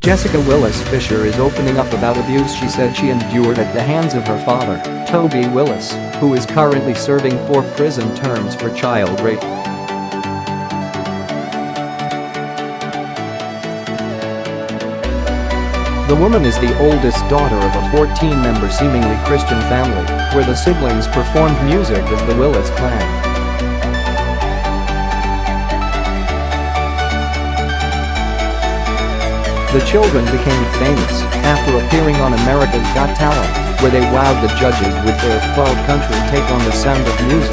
Jessica Willis Fisher is opening up about abuse she said she endured at the hands of her father, Toby Willis, who is currently serving 4 prison terms for child rape. The woman is the oldest daughter of a 14-member seemingly Christian family, where the siblings performed music as the Willis clan. The children became famous after appearing on America's Got Talent, where they wowed the judges with their folk country take on the sound of music.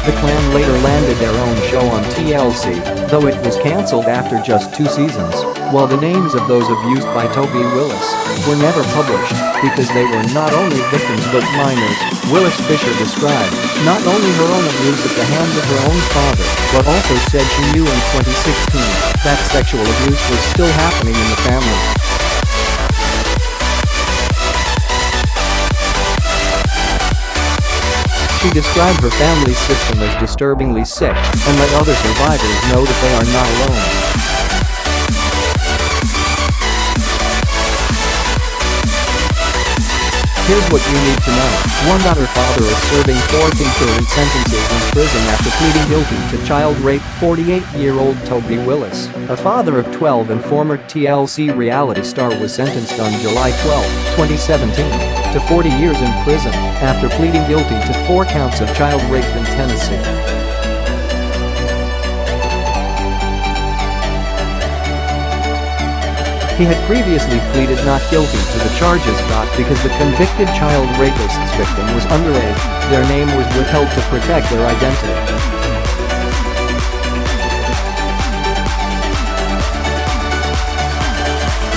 The clan later landed their own show on TLC, though it was cancelled after just 2 seasons, while the names of those abused by Toby Willis were never published because they were not only victims but minors. Willis Fisher described not only her own abuse at the hands of her own father, but also said she knew in 2016 that sexual abuse was still happening in the family. She described her family system as disturbingly sick and let other survivors know that they are not alone. Here's what you need to know. Her father is serving 4 concurrent sentences in prison after pleading guilty to child rape. 48-year-old Toby Willis, a father of 12 and former TLC reality star, was sentenced on July 12, 2017, to 40 years in prison after pleading guilty to 4 counts of child rape in Tennessee. He had previously pleaded not guilty to the charges brought because the convicted child rapist's victim was underage. Their name was withheld to protect their identity.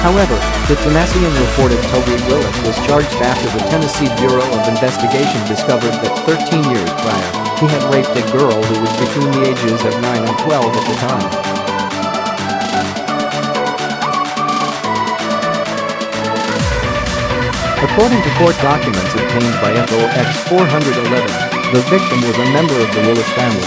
However, the Tennessean reported Toby Willis was charged after the Tennessee Bureau of Investigation discovered that 13 years prior, he had raped a girl who was between the ages of 9 and 12 at the time. According to court documents obtained by FOX 411, the victim was a member of the Willis family.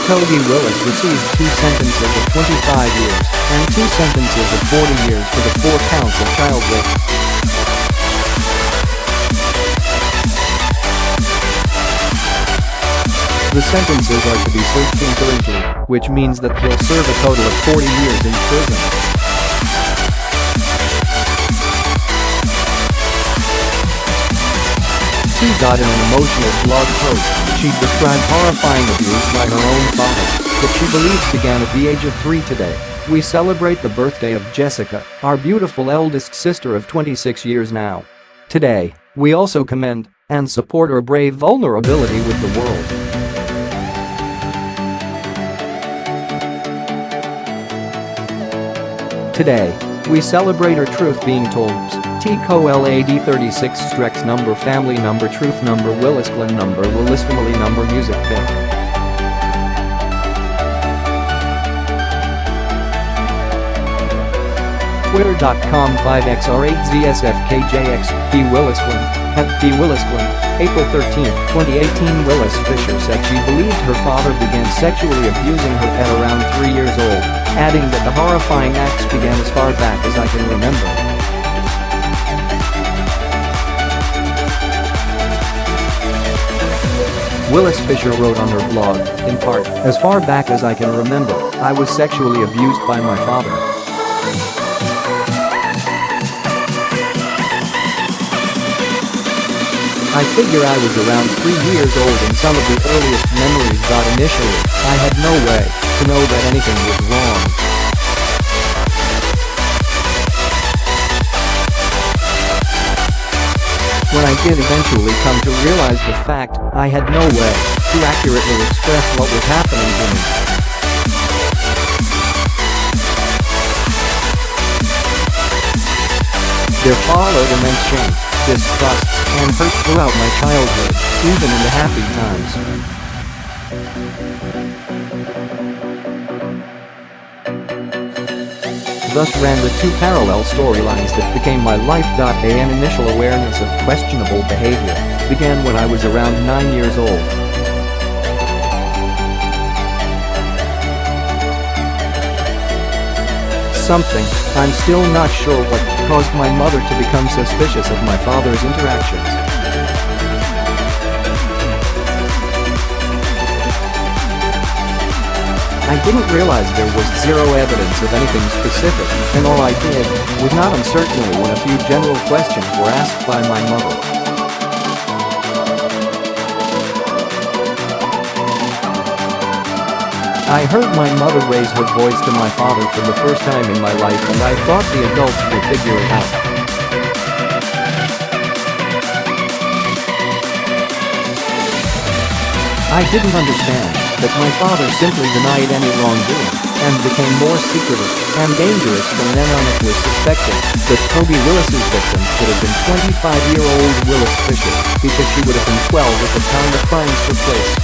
Toby Willis received 2 sentences of 25 years and 2 sentences of 40 years for the 4 counts of child rape. The sentences are to be served concurrently, which means that he'll serve a total of 40 years in prison. She got in an emotional blog post. She described horrifying abuse by her own father that she believes began at the age of 3 today. We celebrate the birthday of Jessica, our beautiful eldest sister of 26 years now. Today, we also commend and support her brave vulnerability with the world. Today, we celebrate her truth being told. TCOLAD 36 Strex number, family number, truth number, Willis clan number, Willis family number, music pick. Twitter.com 5XR8ZSFKJX, B. Willis clan, at B. Willis clan. April 13, 2018. Willis Fisher said she believed her father began sexually abusing her at around 3 years old, adding that the horrifying acts began as far back as I can remember. Willis Fisher wrote on her blog, in part, "As far back as I can remember, I was sexually abused by my father. I figure I was around 3 years old and some of the earliest memories got initially, I had no way to know that anything was wrong. When I did eventually come to realize the fact, I had no way to accurately express what was happening to me. There followed immense shame, distrust, and hurt throughout my childhood, even in the happy times. thus ran the two parallel storylines that became my life. An initial awareness of questionable behavior began when I was around 9 years old. Something, I'm still not sure what, caused my mother to become suspicious of my father's interactions. I didn't realize there was zero evidence of anything specific, and all I did was nod uncertainly when a few general questions were asked by my mother. I heard my mother raise her voice to my father for the first time in my life, and I thought the adults would figure it out. I didn't understand that my father simply denied any wrongdoing and became more secretive and dangerous from then on. It was suspected that Toby Willis's victim could have been 25-year-old Willis Fisher because she would have been 12 at the time the crimes took place.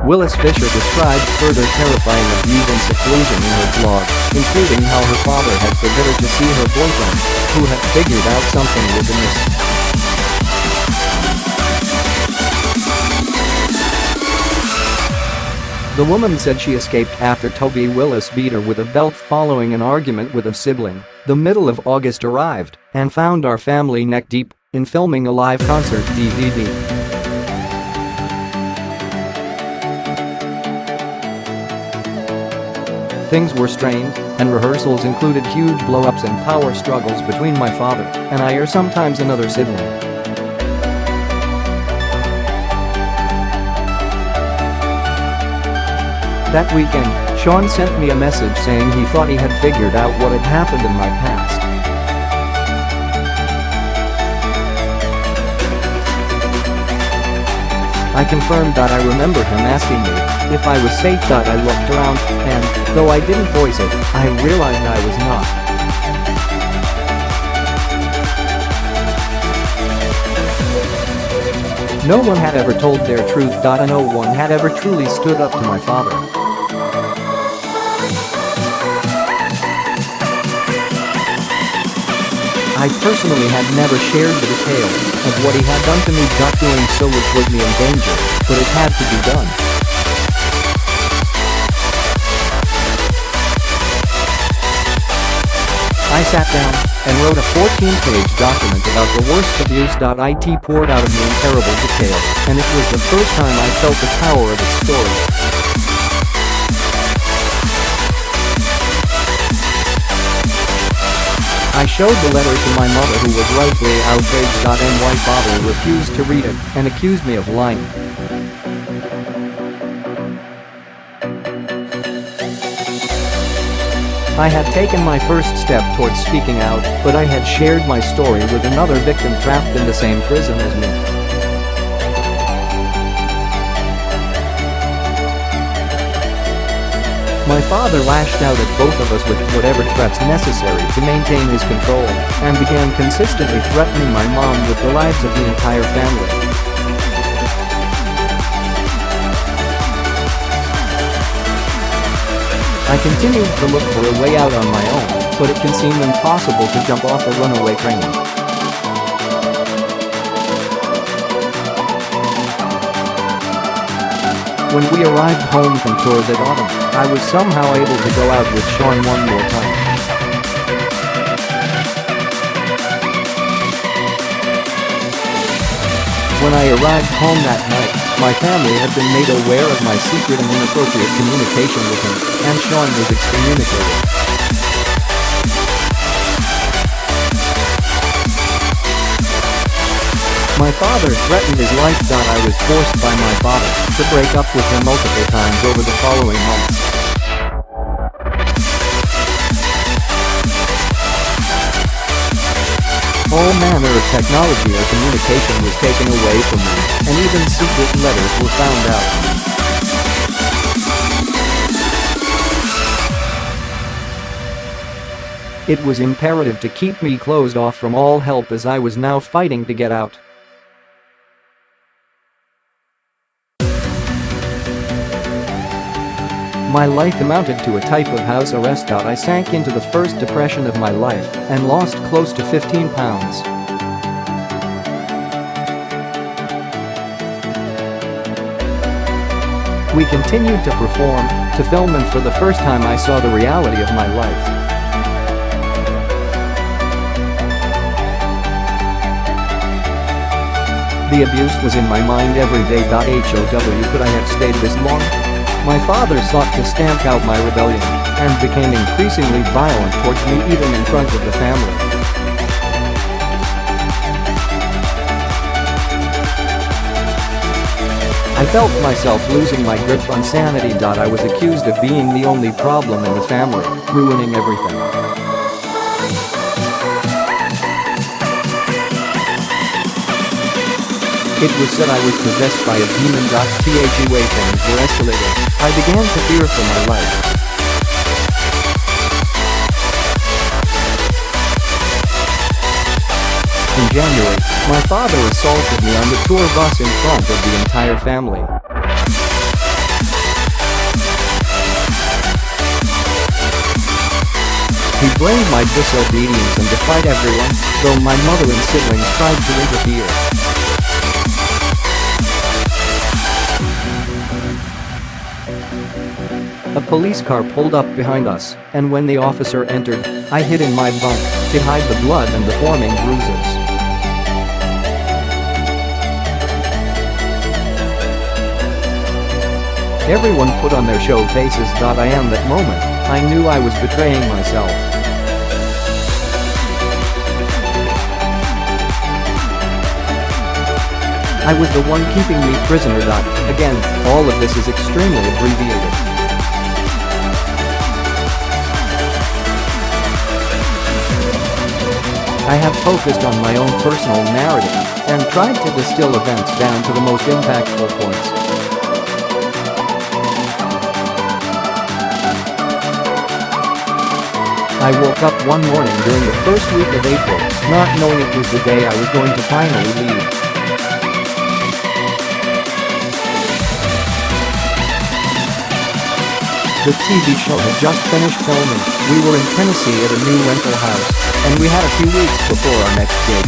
Willis Fisher described further terrifying abuse and seclusion in her blog, including how her father had forbid her to see her boyfriend, who had figured out something was amiss. The woman said she escaped after Toby Willis beat her with a belt following an argument with a sibling. The middle of August arrived and found our family neck-deep in filming a live concert DVD. Things were strained, and rehearsals included huge blow-ups and power struggles between my father and I, or sometimes another sibling. That weekend, Sean sent me a message saying he thought he had figured out what had happened in my past. I confirmed that I remember him asking me if I was safe. I looked around, and, though I didn't voice it, I realized I was not. No one had ever told their truth. No one had ever truly stood up to my father. I personally had never shared the details of what he had done to me. Doing so would put me in danger, but it had to be done. I sat down and wrote a 14-page document about the worst abuse. It poured out of me in terrible detail, and it was the first time I felt the power of its story. I showed the letter to my mother, who was rightly outraged. My father refused to read it and accused me of lying. I had taken my first step towards speaking out, but I had shared my story with another victim trapped in the same prison as me. My father lashed out at both of us with whatever threats necessary to maintain his control, and began consistently threatening my mom with the lives of the entire family. I continued to look for a way out on my own, but it can seem impossible to jump off a runaway train. When we arrived home from tour that autumn, I was somehow able to go out with Sean one more time. When I arrived home that night, my family had been made aware of my secret and inappropriate communication with him, and Sean was excommunicated. My father threatened his life. I was forced by my father to break up with him multiple times over the following months. All manner of technology or communication was taken away from me, and even secret letters were found out. It was imperative to keep me closed off from all help, as I was now fighting to get out. My life amounted to a type of house arrest. I sank into the first depression of my life and lost close to 15 pounds. We continued to perform, to film, and for the first time I saw the reality of my life. The abuse was in my mind every day. How could I have stayed this long? My father sought to stamp out my rebellion and became increasingly violent towards me even in front of the family. I felt myself losing my grip on sanity. I was accused of being the only problem in the family, ruining everything. It was said I was possessed by a demon. Things were escalating. I began to fear for my life. In January, my father assaulted me on the tour bus in front of the entire family. He blamed my disobedience and defied everyone, though my mother and siblings tried to interfere. A police car pulled up behind us, and when the officer entered, I hid in my bunk to hide the blood and the forming bruises. Everyone put on their show faces. I am that moment, I knew I was betraying myself. I was the one keeping me prisoner. Again, all of this is extremely abbreviated. I have focused on my own personal narrative and tried to distill events down to the most impactful points. I woke up one morning during the first week of April, not knowing it was the day I was going to finally leave. The TV show had just finished filming. We were in Tennessee at a new rental house, and we had a few weeks before our next gig.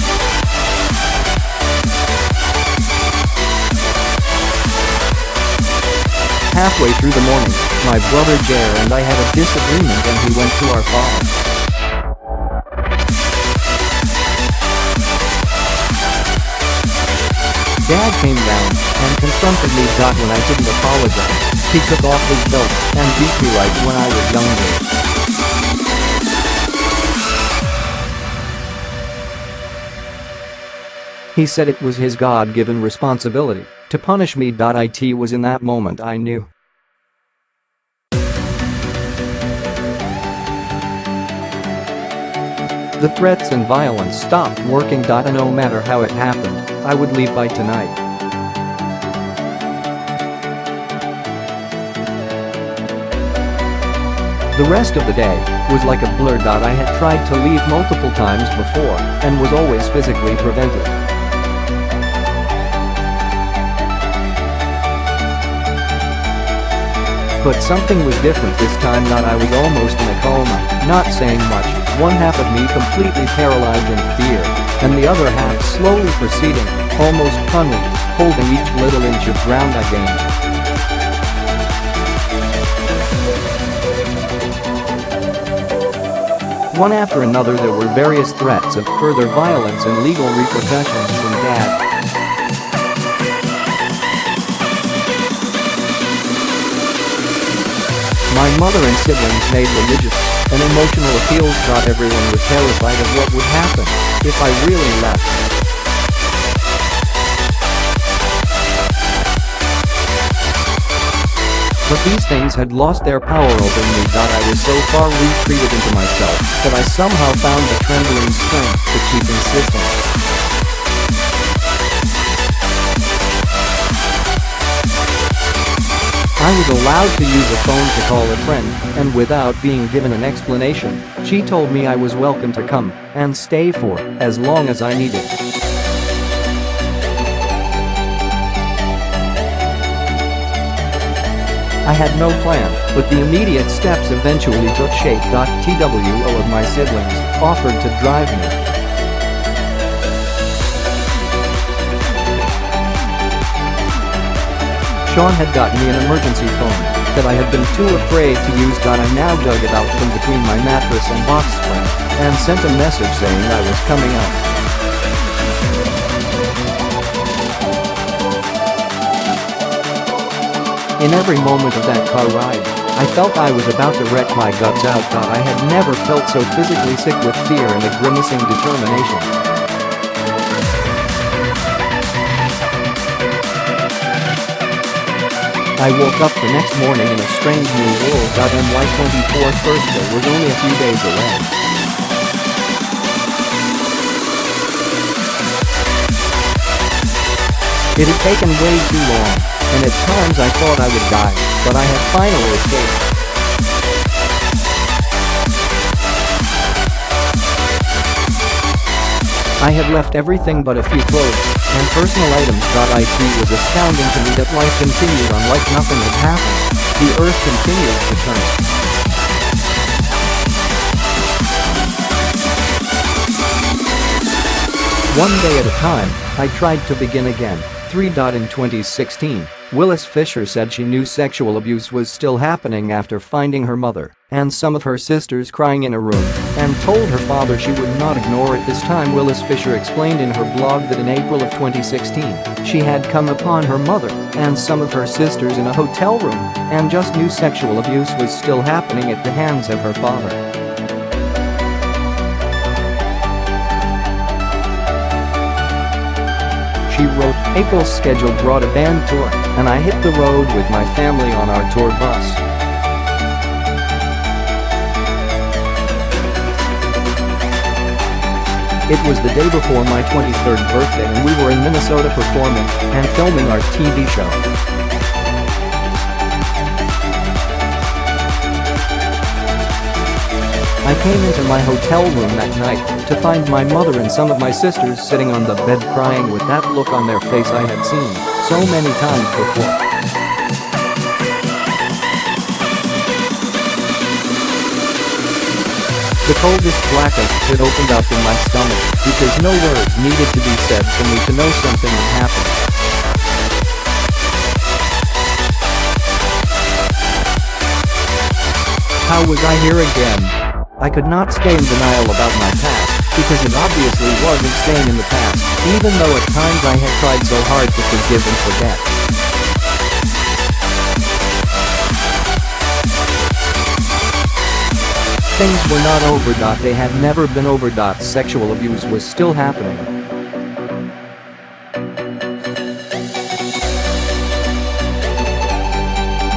Halfway through the morning, my brother Jer and I had a disagreement and he went to our father. Dad came down and confronted me. When I didn't apologize, he took off his belt and beat me like when I was younger. He said it was his God-given responsibility to punish me. It was in that moment I knew. The threats and violence stopped working. No matter how it happened, I would leave by tonight. The rest of the day was like a blur. I had tried to leave multiple times before and was always physically prevented. But something was different this time. I was almost in a coma, not saying much, one half of me completely paralyzed in fear, and the other half slowly proceeding, almost funneling, holding each little inch of ground I gained. One after another there were various threats of further violence and legal repercussions from Dad. My mother and siblings made religious and emotional appeals. Everyone was terrified of what would happen if I really left. But these things had lost their power over me. I was so far retreated into myself that I somehow found the trembling strength to keep insisting. I was allowed to use a phone to call a friend, and without being given an explanation, she told me I was welcome to come and stay for as long as I needed. I had no plan, but the immediate steps eventually took shape. TWO of my siblings offered to drive me. Sean had gotten me an emergency phone that I had been too afraid to use. I now dug it out from between my mattress and box spring and sent a message saying I was coming out. In every moment of that car ride, I felt I was about to wreck my guts out. I had never felt so physically sick with fear and a grimacing determination. I woke up the next morning in a strange new world. My 24th birthday was only a few days away. It had taken way too long, and at times I thought I would die, but I had finally escaped. I had left everything but a few clothes and personal items. It was astounding to me that life continued on like nothing had happened. The earth continued to turn. One day at a time, I tried to begin again. In 2016, Willis Fisher said she knew sexual abuse was still happening after finding her mother and some of her sisters crying in a room and told her father she would not ignore it. This time Willis Fisher explained in her blog that in April of 2016, she had come upon her mother and some of her sisters in a hotel room and just knew sexual abuse was still happening at the hands of her father. She wrote, April's schedule brought a band tour, and I hit the road with my family on our tour bus. It was the day before my 23rd birthday and we were in Minnesota performing and filming our TV show. I came into my hotel room that night to find my mother and some of my sisters sitting on the bed crying with that look on their face I had seen so many times before. The coldest, blackest pit opened up in my stomach because no words needed to be said for me to know something had happened. How was I here again? I could not stay in denial about my past, because it obviously wasn't staying in the past, even though at times I had tried so hard to forgive and forget. Things were not over. They had never been over. Sexual abuse was still happening.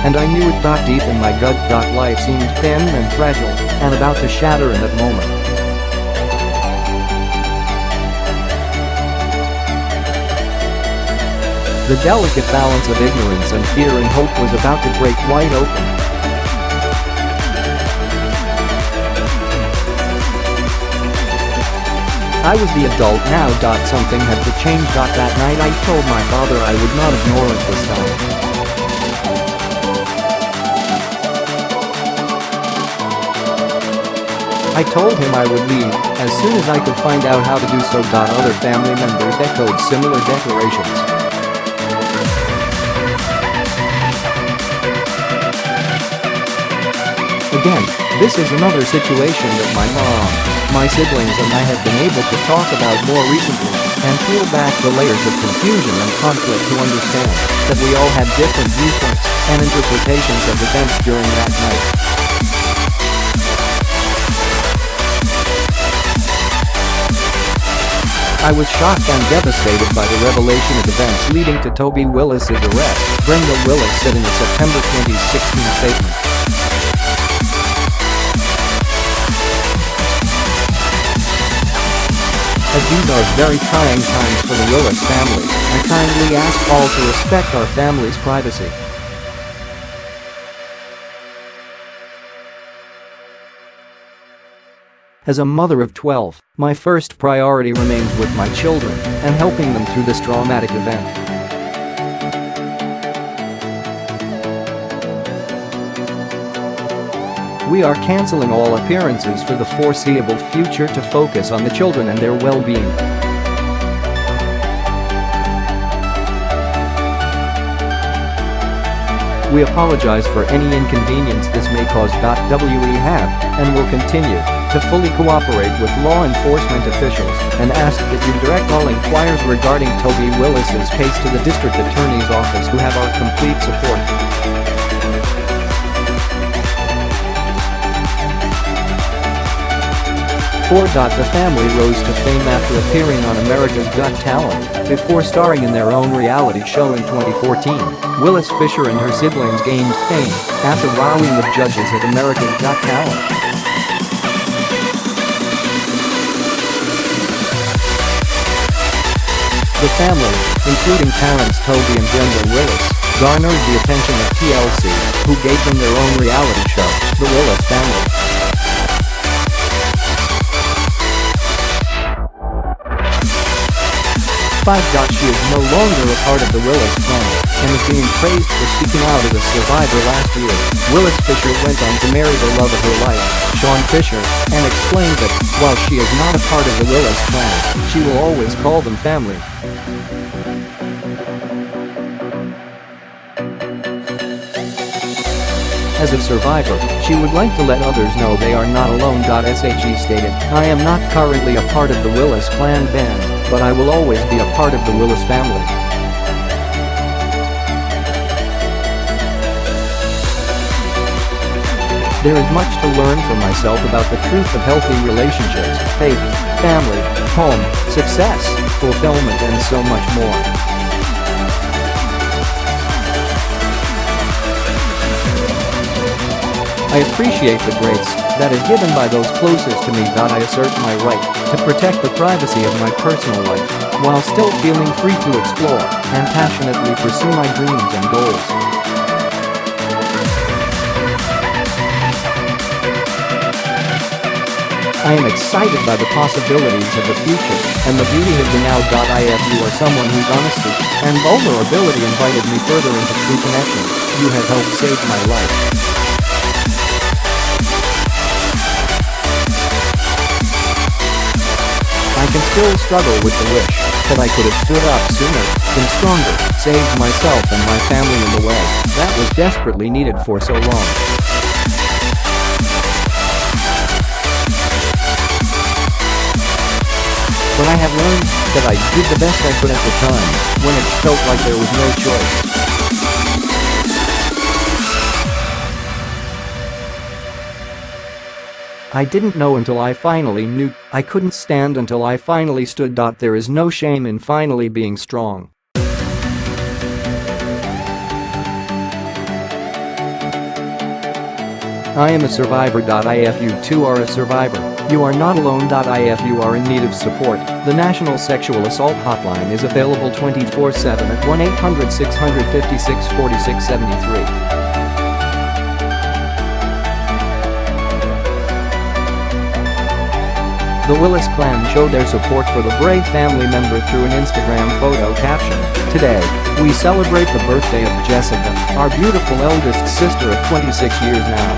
And I knew it. Deep in my gut. Life seemed thin and fragile and about to shatter in that moment. The delicate balance of ignorance and fear and hope was about to break wide open. I was the adult now. Something had to change. That night I told my father I would not ignore it this time. I told him I would leave as soon as I could find out how to do so. Other family members echoed similar declarations. Again, this is another situation that my mom, my siblings and I have been able to talk about more recently and peel back the layers of confusion and conflict to understand that we all had different viewpoints and interpretations of events during that night. I was shocked and devastated by the revelation of events leading to Toby Willis's arrest, Brenda Willis said in a September 2016 statement. As these are very trying times for the Willis family, I kindly ask all to respect our family's privacy. As a mother of 12, my first priority remains with my children and helping them through this traumatic event. We are canceling all appearances for the foreseeable future to focus on the children and their well-being. We apologize for any inconvenience this may cause. We have, and will continue, to fully cooperate with law enforcement officials and ask that you direct all inquiries regarding Toby Willis's case to the District Attorney's Office, who have our complete support. The family rose to fame after appearing on America's Got Talent, before starring in their own reality show in 2014. Willis Fisher and her siblings gained fame after wowing the judges at America's Got Talent. The family, including parents Toby and Brenda Willis, garnered the attention of TLC, who gave them their own reality show, The Willis Family. She is no longer a part of the Willis family and is being praised for speaking out as a survivor last year. Willis Fisher went on to marry the love of her life, Sean Fisher, and explained that, while she is not a part of the Willis clan, she will always call them family. As a survivor, she would like to let others know they are not alone. She stated, "I am not currently a part of the Willis clan band, but I will always be a part of the Willis family." There is much to learn for myself about the truth of healthy relationships, faith, family, home, success, fulfillment, and so much more. I appreciate the grace that is given by those closest to me. I assert my right to protect the privacy of my personal life, while still feeling free to explore and passionately pursue my dreams and goals. I am excited by the possibilities of the future and the beauty of the now. You are someone whose honesty and vulnerability invited me further into true connection. You have helped save my life. I can still struggle with the wish that I could have stood up sooner, been stronger, saved myself and my family in the way that was desperately needed for so long. But I have learned that I did the best I could at the time, when it felt like there was no choice. I didn't know until I finally knew. I couldn't stand until I finally stood. There is no shame in finally being strong. I am a survivor. If you too are a survivor, you are not alone. If you are in need of support, the National Sexual Assault Hotline is available 24/7 at 1-800-656-4673. The Willis clan showed their support for the brave family member through an Instagram photo caption. "Today, we celebrate the birthday of Jessica, our beautiful eldest sister of 26 years now.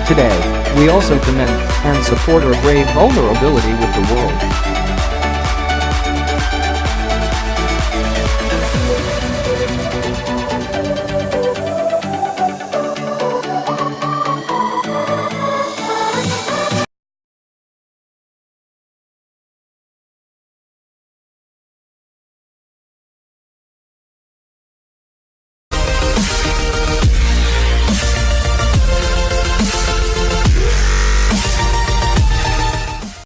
Today, we also commend and support her brave vulnerability with the world."